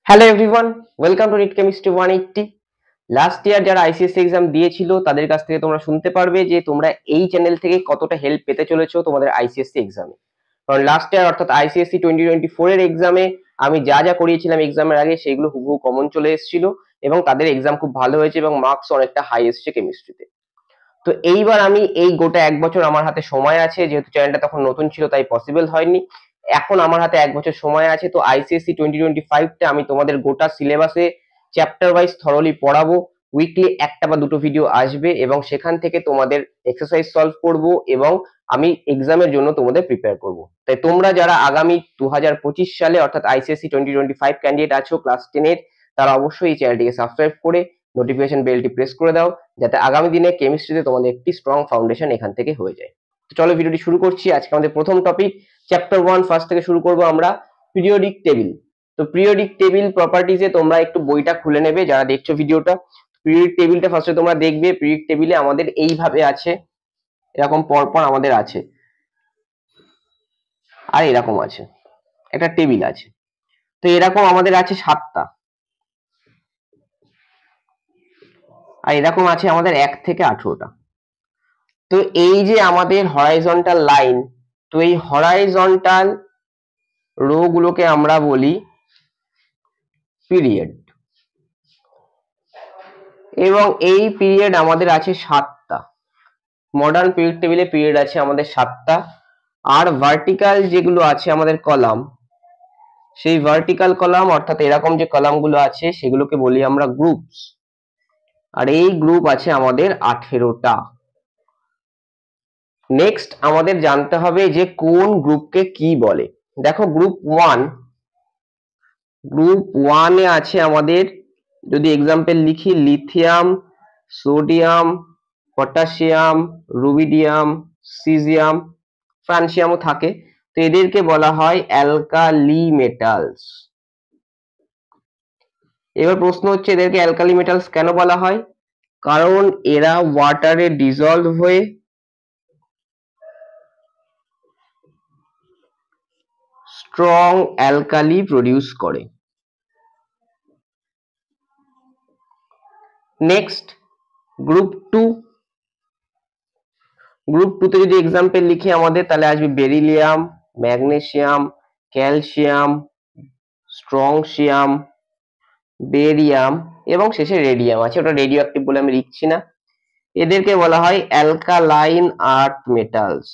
Hello everyone, welcome to NEET chemistry 180। Last year যারা ICSE exam দিয়েছিল তাদের কাছ থেকে তোমরা শুনতে পারবে যে তোমরা এই চ্যানেল থেকে কতটা হেল্প পেতে চলেছো তোমাদের আইসিএসসি এক্সামে। কারণ লাস্ট ইয়ার অর্থাৎ আইসিএসসি 2024 এর এক্সামে আমি যা যা করিয়েছিলাম এক্সামের আগে সেগুলো হুবহু কমন চলে এসেছিল এবং তাদের এক্সাম খুব ভালো হয়েছে এবং মার্কস অনেকটা হাই এসেছে কেমিস্ট্রিতে। তো এইবার আমি এই গোটা এক বছর আমার হাতে সময় আছে, যেহেতু চ্যানেলটা তখন নতুন ছিল তাই পসিবল হয়নি। এখন আমার হাতে এক বছর সময় আছে, তো আইসিএসসি 2025টা আমি তোমাদের গোটা সিলেবাসে চ্যাপ্টার ওয়াইজ থরলি পড়াবো। উইকলি একটা বা দুটো ভিডিও আসবে এবং সেখান থেকে তোমাদের এক্সারসাইজ সলভ করব এবং আমি এক্সামের জন্য তোমাদের প্রিপেয়ার করব। তাই তোমরা যারা আগামী 2025 সালে অর্থাৎ আইসিএসসি 2025 ক্যান্ডিডেট আছো ক্লাস 10 তারা অবশ্যই এই চ্যানেলটিকে সাবস্ক্রাইব করে নোটিফিকেশন বেলটি প্রেস করে দাও, যাতে আগামী দিনে কেমিস্ট্রিতে তোমাদের একটি স্ট্রং ফাউন্ডেশন এখান থেকে হয়ে যায়। তো চলো ভিডিওটি শুরু করছি। আজকে আমাদের প্রথম টপিক চ্যাপ্টার 1 ফার্স্ট থেকে শুরু করব আমরা, পিরিয়ডিক টেবিল। তো পিরিয়ডিক টেবিল প্রপার্টিজে তোমরা একটু বইটা খুলে নেবে যারা দেখছো ভিডিওটা। পিরিয়ডিক টেবিলটা ফার্স্টে তোমরা দেখবে। পিরিয়ডিক টেবিলে আমাদের এইভাবে আছে, এরকম পরপর আমাদের আছে আর এরকম আছে, একটা টেবিল আছে। তো এরকম আমাদের আছে 7টা আর এরকম আছে আমাদের 1 থেকে 18টা। তো এই যে আমাদের হরাইজন্টাল লাইন, তো এই হরাইজন্টাল রো গুলোকে আমরা বলি পিরিয়ড, এবং এই পিরিয়ড আমাদের আছে 7টা। মডার্ন পিরিয়ড টেবিলে পিরিয়ড আছে আমাদের 7টা। আর ভার্টিক্যাল যেগুলো আছে আমাদের কলাম, সেই ভার্টিক্যাল কলাম অর্থাৎ এরকম যে কলামগুলো আছে সেগুলোকে বলি আমরা গ্রুপস। আর এই গ্রুপ আছে আমাদের 18টা। নেক্সট আমাদের জানতে হবে যে কোন গ্রুপকে কি বলে। দেখো গ্রুপ 1 এ আছে আমাদের, যদি এক্সাম্পল লিখি, lithium, sodium, potassium, rubidium, caesium, ফ্রান্সিয়ামও থাকে। তো এদেরকে বলা হয় অ্যালকালি মেটালস। এবার প্রশ্ন হচ্ছে এদেরকে অ্যালকালি মেটালস কেন বলা হয়? কারণ এরা ওয়াটারে ডিসলভ হয়ে স্ট্রং অ্যালকালি প্রডিউস করে। Next group 2। গ্রুপ 2 তে যদি এক্সাম্পল লিখি আমাদের, তাহলে আসবে বেরিলিয়াম, ম্যাগনেসিয়াম, ক্যালসিয়াম, স্ট্রংসিয়াম, বেরিয়াম এবং শেষে রেডিয়াম আছে, ওটা রেডিও অ্যাক্টিভ বলে আমি লিখছি না। এদেরকে বলা হয় অ্যালকালাইন আর্থ মেটালস।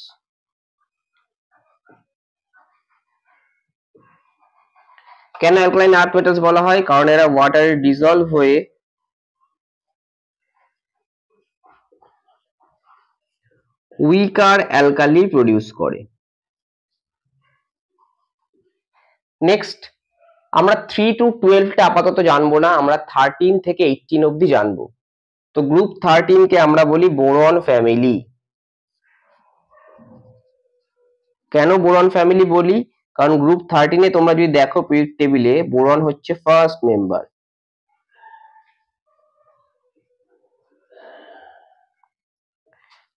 কেন অ্যালকালাইন আর্থ মেটালস বলা হয়? কারণ এরা ওয়াটারে ডিসলভ হয়ে উইকার অ্যালকালি প্রডিউস করে। নেক্সট আমরা 3 to 12টা আপাতত জানবো না, আমরা 13 থেকে 18 অব্দি জানবো। তো গ্রুপ 13 কে আমরা বলি বোরন ফ্যামিলি। কেন বোরন ফ্যামিলি বলি? কারণ গ্রুপ 13 এ তোমরা যদি দেখো পিরিয়ড টেবিলে বোরন হচ্ছে first member.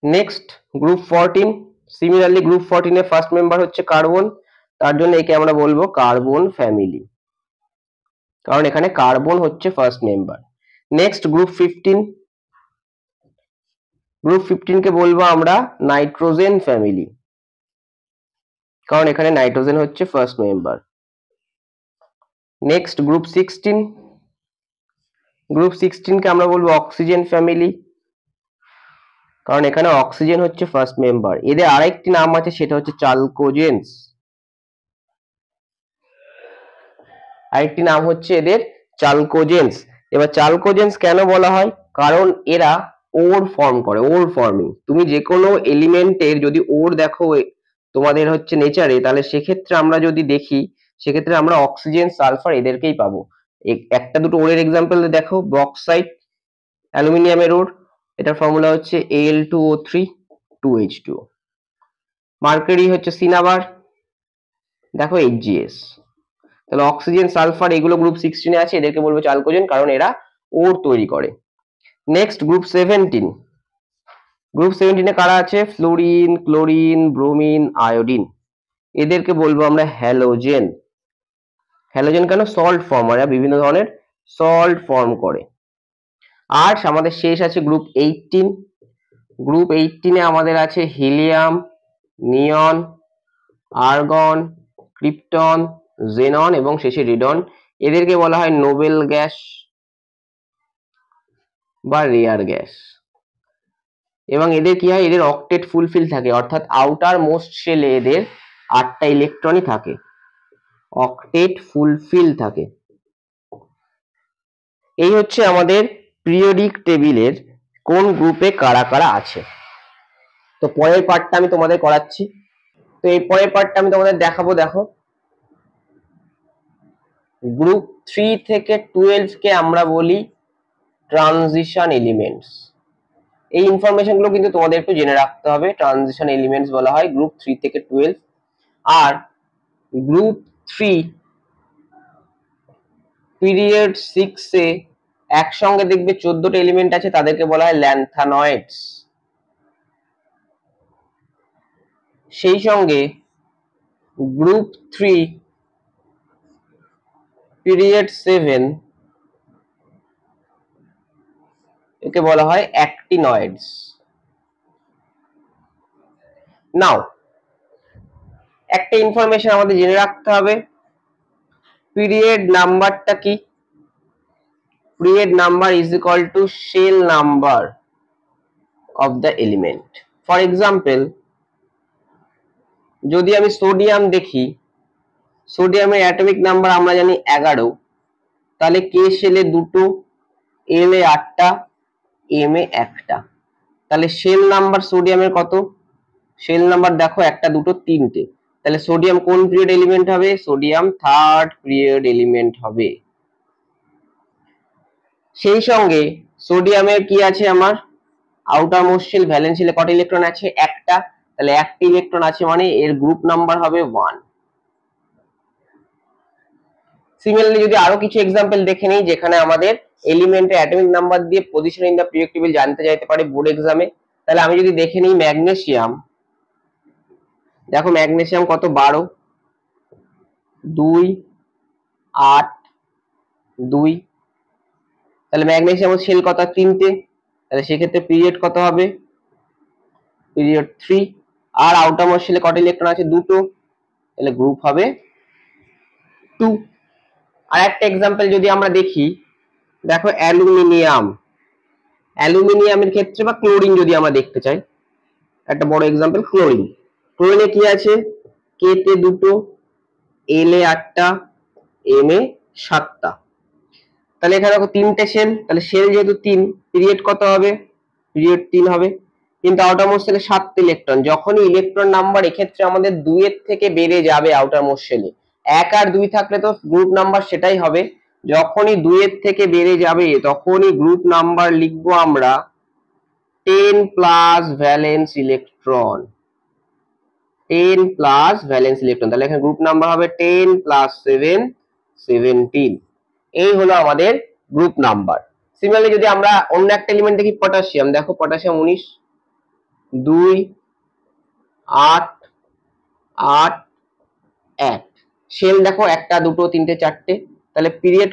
Next group 14, similarly group 14 এর ফার্স্ট মেম্বার হচ্ছে কার্বন, তার জন্য একে আমরা বলবো কার্বন ফ্যামিলি, কারণ এখানে কার্বন হচ্ছে first member. Next group 15, group 15 কে বলবো আমরা নাইট্রোজেন ফ্যামিলি, কারণ এখানে নাইট্রোজেন হচ্ছে first member. Next group 16, group 16 কে আমরা বলবো অক্সিজেন ফ্যামিলি, কারণ এখানে অক্সিজেন হচ্ছে ফার্স্ট মেম্বার। এদের আরেকটি নাম আছে, সেটা হচ্ছে চালকোজেন্স। আরেকটি নাম হচ্ছে এদের চালকোজেন্স। এবার চালকোজেন্স কেন বলা হয়? কারণ এরা ওর ফর্ম করে, ওর ফর্মিং। তুমি যে কোনো এলিমেন্টের যদি ওর দেখো তোমাদের হচ্ছে নেচারে, তাহলে সেক্ষেত্রে আমরা যদি দেখি, সেক্ষেত্রে আমরা অক্সিজেন, সালফার এদেরকেই পাবো। একটা দুটো ওরের এক্সাম্পল দেখো, বক্সাইট, অ্যালুমিনিয়ামের ওর, এটার ফর্মুলা হচ্ছে Al2O3 2H2O। মার্কারি হচ্ছে সিনাবার, দেখো HGS। তাহলে অক্সিজেন, সালফার এগুলো গ্রুপ 16 এ আছে, এদেরকে বলবো চালকোজেন, কারণ এরা ওর তৈরি করে। নেক্সট গ্রুপ 17, গ্রুপ 17 এ কারা আছে? ফ্লোরিন, ক্লোরিন, ব্রোমিন, আয়োডিন, এদেরকে বলবো আমরা হ্যালোজেন। হ্যালোজেন কেন? সল্ট ফর্ম, এরা বিভিন্ন ধরনের সল্ট ফর্ম করে। আর আমাদের শেষ আছে গ্রুপ 18। গ্রুপ 18 এ আমাদের আছে হিলিয়াম, নিয়ন, আর্গন, ক্রিপ্টন, জেনন এবং শেষে রেডন। এদেরকে বলা হয় নোবেল গ্যাস বা রেয়ার গ্যাস। এবং এদের কি হয়, এদের অক্টেট ফুলফিল থাকে, অর্থাৎ আউটার মোস্ট শেলে এদের 8টা ইলেকট্রনই থাকে, অক্টেট ফুলফিল থাকে। এই হচ্ছে আমাদের পিরিয়ডিক টেবিলের কোন গ্রুপে কারা কারা আছে। তো পরের পার্টটা আমি তোমাদের করাচ্ছি। তো এই পরের পার্টটা আমি তোমাদের দেখাবো। দেখো, গ্রুপ 3 থেকে 12 কে আমরা বলি ট্রানজিশন এলিমেন্টস। এই ইনফরমেশন গুলো কিন্তু তোমাদের একটু জেনে রাখতে হবে। ট্রানজিশন এলিমেন্টস বলা হয় গ্রুপ 3 থেকে 12। আর গ্রুপ 3 পিরিয়ড 6 এ একসঙ্গে দেখবে 14টা এলিমেন্ট আছে, তাদেরকে বলা হয় ল্যান্থানয়েডস। সেই সঙ্গে গ্রুপ 3 পিরিয়ড 7 একে বলা হয় অ্যাক্টিনয়েডস। নাও একটা ইনফরমেশন আমাদের জেনে রাখতে হবে, পিরিয়ড নাম্বারটা কি? Period number is equal to shell number of the element. For example, যদি আমি সোডিয়াম দেখি, সোডিয়ামের অ্যাটমিক নাম্বার আমরা জানি 11, তাহলে কে শেলে 2টো, এল এ 8টা, এম এ 1টা, তাহলে শেল নাম্বার সোডিয়ামের কত? শেল নাম্বার দেখো 1টা 2টো 3টে, তাহলে সোডিয়াম কোন পিরিয়ড এলিমেন্ট হবে? সোডিয়াম 3rd পিরিয়ড এলিমেন্ট হবে। সেই সঙ্গে সোডিয়ামের কি আছে আমার? আউটার মোস্ট শেল, ভ্যালেন্স শেলে কত ইলেকট্রন আছে? 1টা, তাহলে 1টি ইলেকট্রন আছে মানে এর গ্রুপ নাম্বার হবে 1। সিমিলারলি যদি আরো কিছু এক্সাম্পল দেখে নেই যেখানে আমাদের এলিমেন্টের অ্যাটমিক নাম্বার দিয়ে position in the period table জানতে চাইতে পারে বোর্ড এক্সামে, তাহলে আমি যদি দেখে নিই ম্যাগনেসিয়াম, দেখো ম্যাগনেসিয়াম কত? 12, 2, 8, 2, তাহলে ম্যাগনেসিয়ামের শেল কত? 3টে, তাহলে সেক্ষেত্রে পিরিয়ড কত হবে? পিরিয়ড 3। আর আউটার মোস্ট শেলে কত ইলেকট্রন আছে? 2টো, তাহলে গ্রুপ হবে 2। আর একটা এক্সাম্পল যদি আমরা দেখি, দেখো অ্যালুমিনিয়াম, অ্যালুমিনিয়ামের ক্ষেত্রে বা ক্লোরিন যদি আমরা দেখতে চাই, একটা বড় এক্সাম্পল ক্লোরিন। ক্লোরিনে কি আছে? কে তে 2টো, এল এ 8টা, এম এ 7টা, তাহলে এখানে দেখো 3টে শেল, তাহলে শেল যেহেতু 3, পিরিয়ড কত হবে? পিরিয়ড 3 হবে। কিন্তু আউটার মোস্ট শেলে 7টা ইলেকট্রন, যখনই ইলেকট্রন নাম্বার এক্ষেত্রে আমাদের 2 এর থেকে বেড়ে যাবে আউটার মোস্ট শেলে, 1 আর 2 থাকলে তো গ্রুপ নাম্বার সেটাই হবে, যখনই 2 এর থেকে বেড়ে যাবে তখনই গ্রুপ নাম্বার লিখবো আমরা 10 plus valence electron, 10 plus valence electron, তাহলে এখানে গ্রুপ নাম্বার হবে 10 প্লাস 7, 17। এই হলো আমাদের গ্রুপ নাম্বার। সিমিলারলি যদি আমরা অন্য একটা এলিমেন্ট দেখি, পটাশিয়াম, দেখো পটাশিয়াম 19, 2, 8, 8, 1, শেল দেখো 1টা 2টো 3টে 4টে, তাহলে পিরিয়ড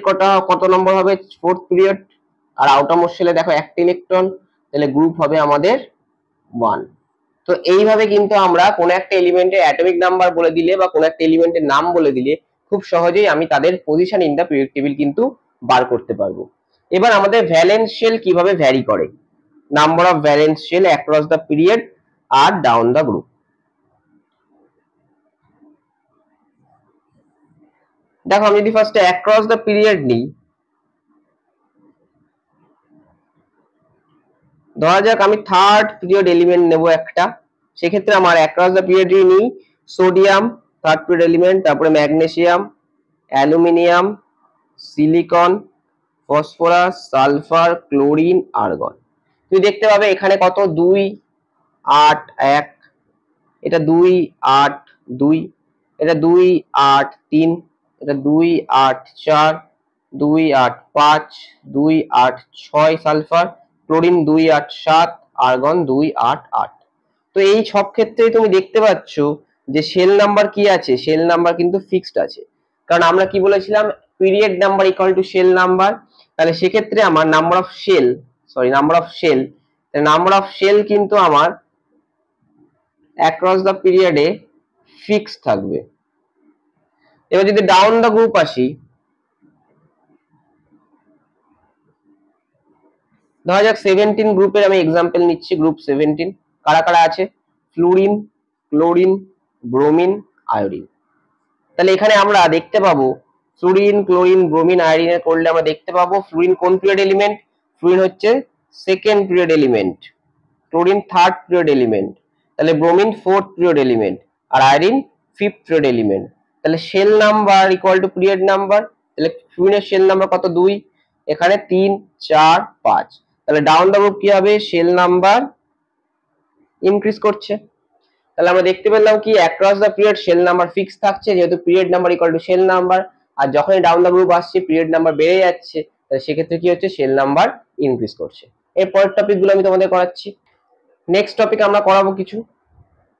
কত নম্বর হবে? 4th period. আর আউটার মোস্ট শেলে দেখো 1টা ইলেকট্রন, তাহলে গ্রুপ হবে আমাদের 1। তো এইভাবে কিন্তু আমরা কোন একটা এলিমেন্টের অ্যাটমিক নাম্বার বলে দিলে বা কোন একটা এলিমেন্টের নাম বলে দিলে খুব সহজেই আমি তাদের position in the period table কিন্তু বার করতে পারবো। এবার আমাদের ভ্যালেন্স শেল কিভাবে ভ্যারি করে, number of valence shell across the period আর ডাউন দা গ্রুপ। দেখো আমি যদি ফার্স্টে অ্যাক্রস দা পিরিয়ড নিই, ধরা যাক আমি 3rd পিরিয়ড এলিমেন্ট নেব একটা, সেক্ষেত্রে আমার অ্যাক্রস দা পিরিয়ড নিই সোডিয়াম 3rd পিরিয়ড এলিমেন্ট, তারপরে magnesium, aluminium, silicon, phosphorus, sulphur, chlorine, argon. তুমি দেখতে পাবে এখানে কত? 2, 8, 1, এটা 2, 8, 2, এটা 2, 8, 3, এটা 2, 8, 4, 2, 8, 5, 2, 8, 6 সালফার, ক্লোরিন 2, 8, 7, আর্গন 2, 8, 8। তো এই সব ক্ষেত্রেই তুমি দেখতে পাচ্ছ যে শেল নাম্বার কি আছে? শেল নাম্বার কিন্তু ফিক্সড আছে। কারণ আমরা কি বলেছিলাম, period number equal to shell number. তাহলে সেক্ষেত্রে আমার নাম্বার অফ শেল কিন্তু আমার অ্যাক্রস দ্য পিরিয়ডে ফিক্স থাকবে। এবার যদি ডাউন দ্য গ্রুপ আসি, ধরা যাক 17 গ্রুপের আমি এক্সাম্পল নিচ্ছি, গ্রুপ 17 কারা কারা আছে, ফ্লুরিন, ক্লোরিন, ব্রোমিন, আয়োডিন। তাহলে এখানে আমরা দেখতে পাবো ফ্লুরিন, ক্লোরিন, ব্রোমিন, আয়োডিনের করলে আমরা দেখতে পাবো ফ্লুরিন কোন পিরিয়ড এলিমেন্ট, ফ্লুরিন হচ্ছে second period element, chlorine third period element, তাহলে ব্রোমিন ফোর্থ পিরিয়ড এলিমেন্ট, আর আয়োডিন ফিফথ পিরিয়ড এলিমেন্ট। তাহলে shell number equal to period number, তাহলে ফ্লুরিনের শেল নাম্বার কত, 2, এখানে 3, 4, 5। তাহলে ডাউন দ্য গ্রুপ কি হবে, শেল নাম্বার ইনক্রিজ করছে। তাহলে আমরা দেখতে পেলাম কি across the period shell number fix থাকছে, যেহেতু period number equal to shell number, আর যখনই ডাউন দ্য গ্রুপ আসছে পিরিয়ড নাম্বার বেড়ে যাচ্ছে, তাহলে সেক্ষেত্রে কি হচ্ছে, শেল নাম্বার ইনক্রিজ করছে। এর পরের টপিকগুলো আমি তোমাদের করাচ্ছি। নেক্সট টপিক আমরা করাবো কিছু,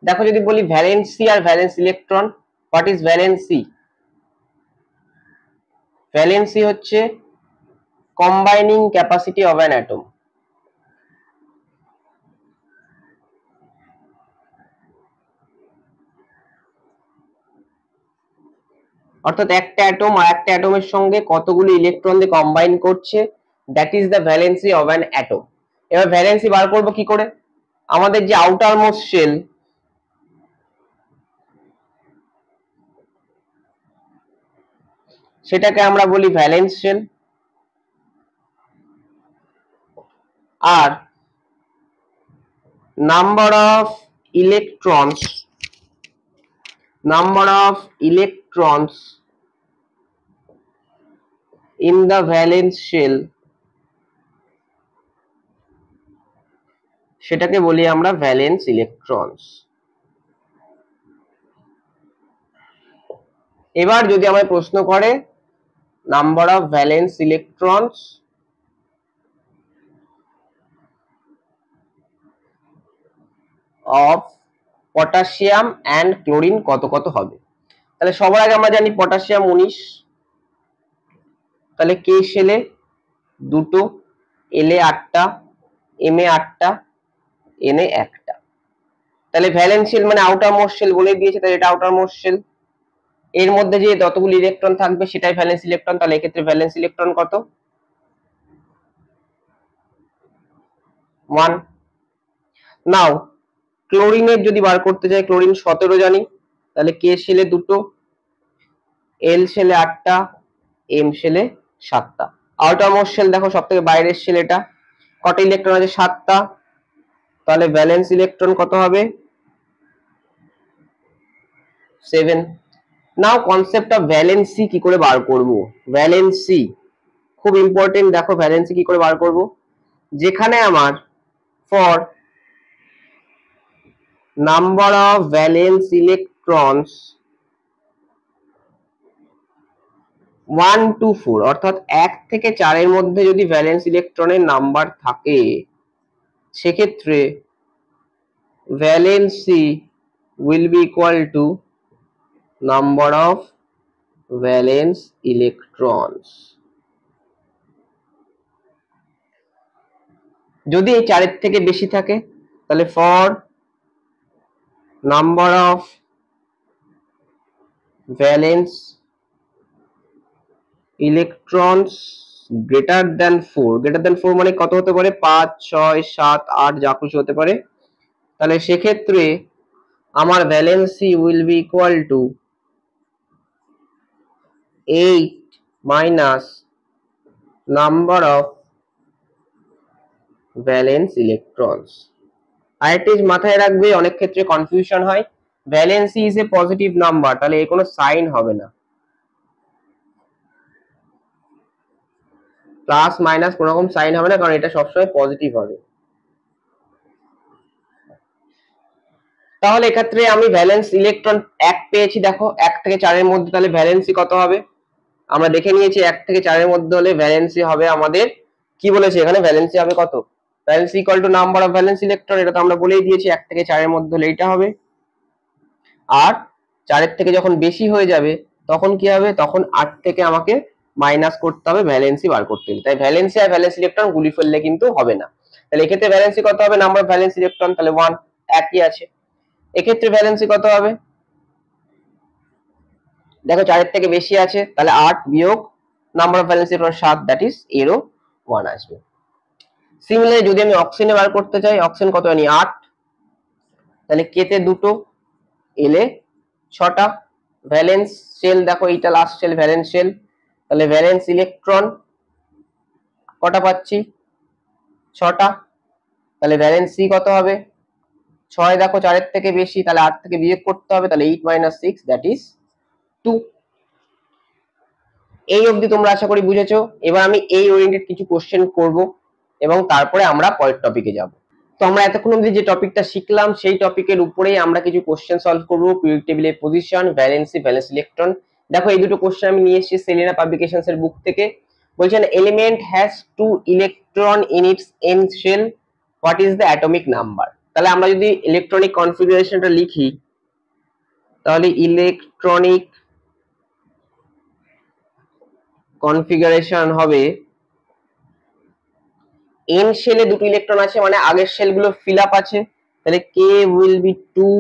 দেখো যদি বলি ভ্যালেন্সি আর valence electron, what is valency? Valency হচ্ছে combining capacity of an atom. অর্থাৎ একটা অ্যাটম আর একটা অ্যাটমের সঙ্গে কতগুলো ইলেকট্রন দিয়ে কম্বাইন করছে, that is the valency of an atom. এবার ভ্যালেন্সি বার করবো কি করে, আমাদের যে আউটার মোস্ট শেল, সেটাকে আমরা বলি ভ্যালেন্স শেল, আর number of electrons in the valence shell, সেটাকে বলি আমরা ভ্যালেন্স ইলেকট্রনস। এবার যদি আমায় প্রশ্ন করে number of valence electrons of potassium and chlorine কত কত হবে, তাহলে সবার আগে আমরা জানি পটাশিয়াম 19, তাহলে কে শেলে 2, এলে 8টা, এম এ 8টা, এন এ 1টা। তাহলে ভ্যালেন্স শেল মানে আউটার মোস্ট শেল বলে দিয়েছে, তাহলে এটা আউটার মোস্ট শেল, এর মধ্যে যে যতগুলো ইলেকট্রন থাকবে সেটাই ভ্যালেন্স ইলেকট্রন। তাহলে এক্ষেত্রে ভ্যালেন্স ইলেকট্রন কত, 1। নাও ক্লোরিনের যদি বার করতে চাই, ক্লোরিন 17 জানি, তাহলে কে শেলে 2, এল শেলে 8টা, এম শেলে 7টা। আউটার মোস্ট শেল দেখো সব থেকে বাইরের শেল, এটা কত ইলেকট্রন আছে, 7টা, তাহলে ভ্যালেন্স ইলেকট্রন কত হবে, 7। নাও কনসেপ্ট অফ ভ্যালেন্সি কি করে বার করব, ভ্যালেন্সি খুব ইম্পর্টেন্ট। দেখো ভ্যালেন্সি কি করে বার করব, যেখানে আমার for number of valence electrons 1 to 4, অর্থাৎ 1 থেকে 4 এর মধ্যে যদি ভ্যালেন্স ইলেকট্রনের নাম্বার থাকে, সেক্ষেত্রে valency will be equal to number of valence electrons। যদি এই 4 এর থেকে বেশি থাকে, তাহলে for number of valence electrons greater than 4, greater than 4 মানে কত হতে পারে, 5, 6, 7, 8 যা খুশি হতে পারে। তাহলে সেক্ষেত্রে আমার valency will be equal to 8 minus number of valence electrons। আরেকটা মাথায় রাখবে, অনেক ক্ষেত্রে কনফিউশন হয়, valency is a positive number, তাহলে এর কোনো সাইন হবে না, প্লাস মাইনাস কোনো রকম সাইন হবে না, কারণ এটা সবসময় পজিটিভ হবে। তাহলে এক্ষেত্রে আমি ভ্যালেন্স ইলেকট্রন 1 পেয়েছি, দেখো 1 থেকে 4 এর মধ্যে, তাহলে ভ্যালেন্সি কত হবে, আমরা দেখে নিয়েছি 1 থেকে 4 এর মধ্যে হলে ভ্যালেন্সি হবে আমাদের, কি বলেছে এখানে, ভ্যালেন্সি হবে কত, valency equal to number of valence electron, এটা তো আমরা বলেই দিয়েছি 1 থেকে 4 এর মধ্যে হলে এইটা হবে। আর 4 এর থেকে যখন বেশি হয়ে যাবে তখন কি হবে, তখন 8 থেকে আমাকে মাইনাস করতে হবে ভ্যালেন্সি বার করতে হবে। তাই ভ্যালেন্সি আর ভ্যালেন্স ইলেকট্রন গুলি ফেললে কিন্তু হবে না। তাহলে এক্ষেত্রে ভ্যালেন্সি কত হবে, নাম্বার অফ ভ্যালেন্স ইলেকট্রন, তাহলে 1 একই আছে। এক্ষেত্রে ভ্যালেন্সি কত হবে, দেখো 4 এর থেকে বেশি আছে, তাহলে 8 বিয়োগ number of valence electron 7, that is এরও 1 আসবে। সিমিলারলি যদি আমি অক্সিজেনে বার করতে চাই, অক্সিজেন কত জানি 8, তাহলে কে তে 2টো, এল এ 6টা, ভ্যালেন্স শেল দেখো এইটা লাস্ট শেল ভ্যালেন্স শেল, তাহলে ভ্যালেন্স ইলেকট্রন কটা পাচ্ছি 6টা, তাহলে ভ্যালেন্স সি কত হবে 6, দেখো 4 এর থেকে বেশি, তাহলে 8 থেকে বিয়োগ করতে হবে, তাহলে 8 - 6 দ্যাট ইজ 2। এই অবধি তোমরা আশা করি বুঝেছো। এবার আমি এই ওরিয়েন্টেড কিছু কোশ্চেন করব এবং তারপরে আমরা পরের টপিকে যাব। তো আমরা এতক্ষণ অবধি যে টপিকটা শিখলাম সেই টপিকের উপরেই আমরা কিছু কোশ্চেন সলভ করব। পিরিয়ডিক টেবিলের পজিশন, ভ্যালেন্সি, ভ্যালেন্স ইলেকট্রন। দেখো এই দুটো কোশ্চেন আমি নিয়ে এসেছি সেলিনা পাবলিকেশনস এর বুক থেকে। বলছেন element has 2 electron in its N shell, what is the atomic number. তাহলে আমরা যদি ইলেকট্রনিক কনফিগারেশনটা লিখি, তাহলে ইলেকট্রনিক কনফিগারেশন হবে এন শেলে 2টো ইলেকট্রন আছে, মানে আগের শেলগুলো ফিল আপ আছে, তাহলে কে উইল বি 2,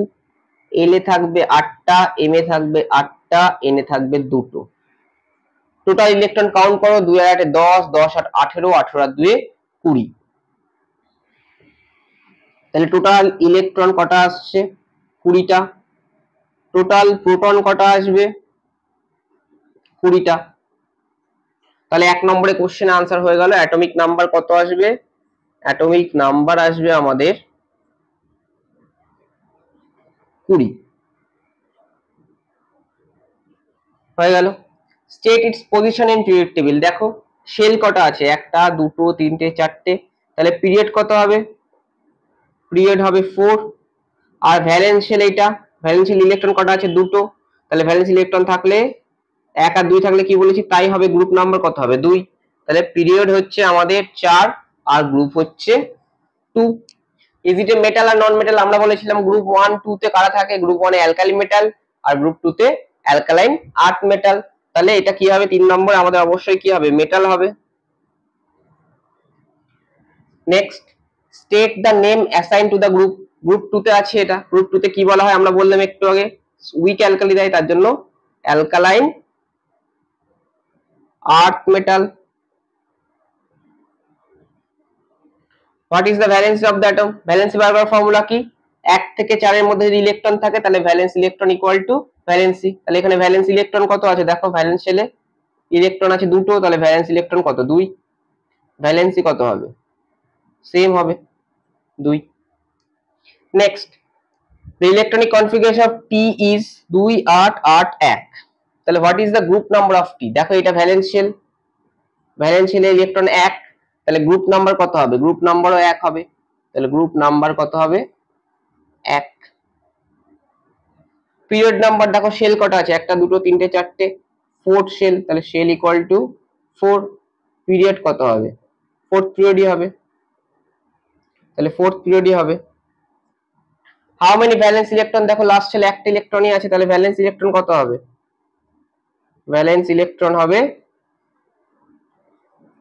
এল এ থাকবে 8টা, এম এ থাকবে 8টা, এন এ থাকবে 2টো। টোটাল ইলেকট্রন কাউন্ট করো, 2 আর 8 10, 10 আর 18, 18 আর 2 20। তাহলে টোটাল ইলেকট্রন কটা আসছে 20টা। টোটাল প্রোটন কটা আসবে 20টা। তাহলে 1 নম্বরে কোশ্চেন আনসার হয়ে গেল। অ্যাটমিক নাম্বার কত আসবে, অ্যাটমিক নাম্বার আসবে আমাদের 20 হয়ে গেল। State it's position in period table. দেখো শেল কটা আছে, 1টা 2টো 3টে 4টে, তাহলে পিরিয়ড কত হবে, পিরিয়ড হবে 4। আর ভ্যালেন্স শেল এইটা, ভ্যালেন্স শেল ইলেকট্রন কটা আছে 2টো, তাহলে ভ্যালেন্স ইলেকট্রন থাকলে 1 আর 2 থাকলে কি বলেছি তাই হবে, গ্রুপ নাম্বার কত হবে 2। তাহলে পিরিয়ড হচ্ছে আমাদের 4 আর গ্রুপ হচ্ছে 2। ইজ ইট এ মেটাল আর নন মেটাল, আমরা বলেছিলাম গ্রুপ 1 2 তে কারা থাকে, গ্রুপ 1 এ অ্যালকালি মেটাল আর গ্রুপ 2 তে অ্যালকালাইন আর্থ মেটাল। তাহলে এটা কি হবে 3 নম্বর আমাদের অবশ্যই কি হবে, মেটাল হবে। Next state the name assign to the group. Group 2 তে আছে, এটা গ্রুপ 2 তে কি বলা হয় আমরা বললাম একটু আগে, উইক অ্যালকালি দেয়, তার জন্য alkaline earth metal. What is the valency of the atom, valency বার করার ফর্মুলা কি, 1 থেকে 4 এর মধ্যে যদি ইলেকট্রন থাকে তাহলে valence electron equal to valency. তাহলে এখানে ভ্যালেন্স ইলেকট্রন কত আছে, দেখো ভ্যালেন্স শেলে ইলেকট্রন আছে 2টো, তাহলে ভ্যালেন্স ইলেকট্রন কত 2, ভ্যালেন্সি কত হবে সেম হবে 2। Next the electronic configuration of T is 2 8 8 1, তাহলে what is the group number of T, দেখো এটা ভ্যালেন্স শেল, ভ্যালেন্স শেলে ইলেকট্রন 1, তাহলে গ্রুপ নাম্বার কত হবে, গ্রুপ নাম্বারও 1 হবে, তাহলে গ্রুপ নাম্বার কত হবে 1। পিরিয়ড নাম্বার দেখো শেল কটা আছে, 1টা 2টো 3টে 4টে, 4th শেল, তাহলে শেল ইকুয়াল টু 4। পিরিয়ড কত হবে 4th পিরিয়ডই হবে, তাহলে 4th পিরিয়ডই হবে। হাউ মেনি ভ্যালেন্স ইলেকট্রন, দেখো লাস্ট শেলে একটা ইলেকট্রনই আছে, তাহলে ভ্যালেন্স ইলেকট্রন কত হবে, ভ্যালেন্স ইলেকট্রন হবে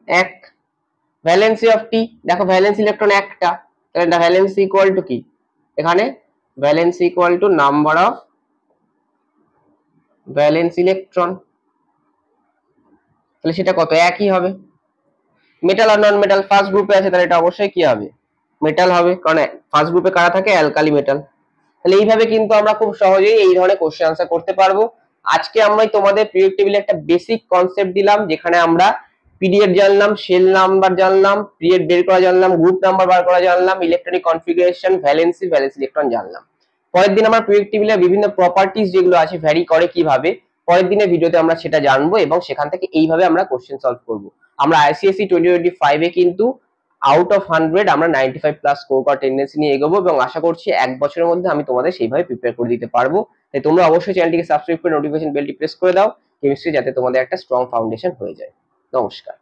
1। ভ্যালেন্সি অফ টি, দেখো ভ্যালেন্স ইলেকট্রন একটা, তাহলে এটা ভ্যালেন্সি ইকুয়াল টু কি, এখানে valency equal to number of valence electron, তাহলে সেটা কত একই হবে। মেটাল আর নন মেটাল, ফার্স্ট গ্রুপে আছে তাহলে এটা অবশ্যই কি হবে, মেটাল হবে, কারণ ফার্স্ট গ্রুপে কারা থাকে অ্যালকালি মেটাল। তাহলে এইভাবে কিন্তু আমরা খুব সহজেই এই ধরনের কোশ্চেন আনসার করতে পারবো। আজকে আমরা তোমাদের পিরিয়ড টেবিলে একটা বেসিক কনসেপ্ট দিলাম, যেখানে আমরা পিরিয়ড জানলাম, শেল নাম্বার জানলাম, পিরিয়ড বের করা জানলাম, গ্রুপ নাম্বার বার করা জানলাম, electronic configuration, valency, valence electron জানলাম। পরের দিন আমরা পিরিয়ড টেবিলে বিভিন্ন প্রপার্টিজ যেগুলো আছে ভ্যারি করে কিভাবে, পরের দিনের ভিডিওতে আমরা সেটা জানবো এবং সেখান থেকে এইভাবে আমরা কোশ্চেন সলভ করব। আমরা আইসিএসসি 2025 এ কিন্তু আউট অফ 100 আমরা 95 প্লাস স্কোর করার টেন্ডেন্সি নিয়ে এগোবো এবং আশা করছি 1 বছরের মধ্যে আমি তোমাদের সেইভাবে প্রিপেয়ার করে দিতে পারবো। তাই তোমরা অবশ্যই চ্যানেলটিকে সাবস্ক্রাইব করে নোটিফিকেশন বেলটি প্রেস করে দাও, কেমিস্ট্রি যাতে তোমাদের একটা স্ট্রং ফাউন্ডেশন হয়ে যায়। নমস্কার।